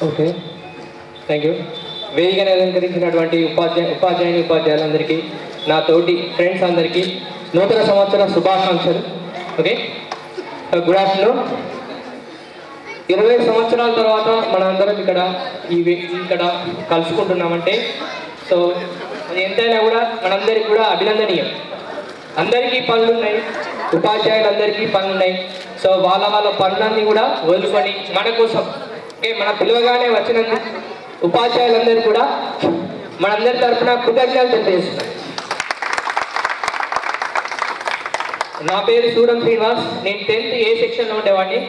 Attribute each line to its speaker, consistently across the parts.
Speaker 1: Okay, thank you. వేదికను అలంకరించినటువంటి ఉపాధ్యాయులందరికీ, నా తోటి ఫ్రెండ్స్ అందరికీ నూతన సంవత్సర శుభాకాంక్షలు. Okay, good afternoon. 20 సంవత్సరాల తర్వాత మనందరం ఇక్కడ కలుసుకుంటున్నామంటే సో అది ఎంతైనా కూడా మనందరికీ కూడా అభినందనీయం. అందరికీ పనులు ఉన్నాయి, ఉపాధ్యాయులందరికీ పనులు ఉన్నాయి. సో వాళ్ళ పనులన్నీ కూడా వదులుకొని మన కోసం మన పిలువగానే వచ్చినందుకు ఉపాధ్యాయులందరూ కూడా మనందరి తరఫున కృతజ్ఞతలు తెలియజేస్తున్నాం. నా పేరు సూరం శ్రీనివాస్. నేను 10th A సెక్షన్లో ఉండేవాడిని.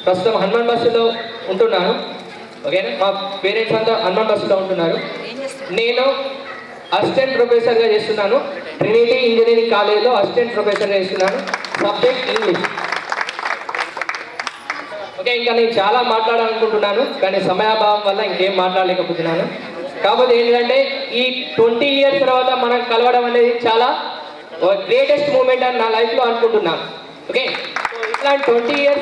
Speaker 1: ప్రస్తుతం హనుమాన్ బస్సులో ఉంటున్నాను. ఓకేనా, మా పేరెంట్స్ అంతా హనుమాన్ బస్సులో ఉంటున్నారు. నేను అసిస్టెంట్ ప్రొఫెసర్గా చేస్తున్నాను. ట్రినిటీ ఇంజనీరింగ్ కాలేజ్లో అసిస్టెంట్ ప్రొఫెసర్గా చేస్తున్నాను. Subject English. ఓకే, ఇంకా నేను చాలా మాట్లాడాలనుకుంటున్నాను కానీ సమయాభావం వల్ల ఇంకేం మాట్లాడలేకపోతున్నాను. కాకపోతే ఏంటంటే ఈ 20 years తర్వాత మనం కలవడం అనేది చాలా గ్రేటెస్ట్ మూమెంట్ అని నా లైఫ్లో అనుకుంటున్నాను. ఓకే, సో ఇట్లాంటి 20 years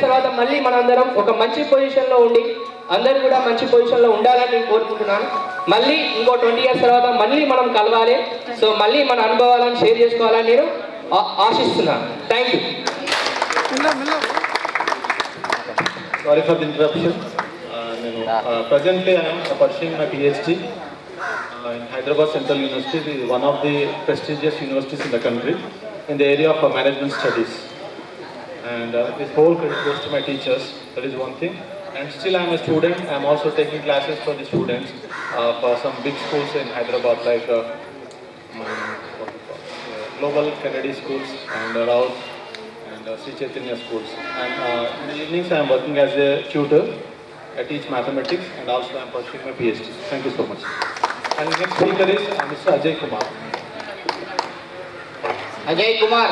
Speaker 1: తర్వాత మళ్ళీ మనందరం ఒక మంచి పొజిషన్లో ఉండి అందరూ కూడా మంచి పొజిషన్లో ఉండాలని నేను కోరుకుంటున్నాను. మళ్ళీ ఇంకో 20 years తర్వాత మళ్ళీ మనం కలవాలి. సో మళ్ళీ మన అనుభవాలను షేర్ చేసుకోవాలని నేను ఆశిస్తున్నాను. Thank you.
Speaker 2: Sorry for the interruption. Presently I am pursuing my PhD in Hyderabad Central University, one of the prestigious universities in the country, in the area of management studies. And this whole credit goes to my teachers. That is one thing. And still I am a student. I am also taking classes for the students for some big schools in Hyderabad, like Global Kennedy Schools and Rouse and Sri Chaitanya Schools. And in the evenings I am working as a tutor. I teach mathematics and also I am pursuing my PhD. Thank you so much. And the next speaker is Mr. Ajay Kumar.
Speaker 1: Ajay Kumar.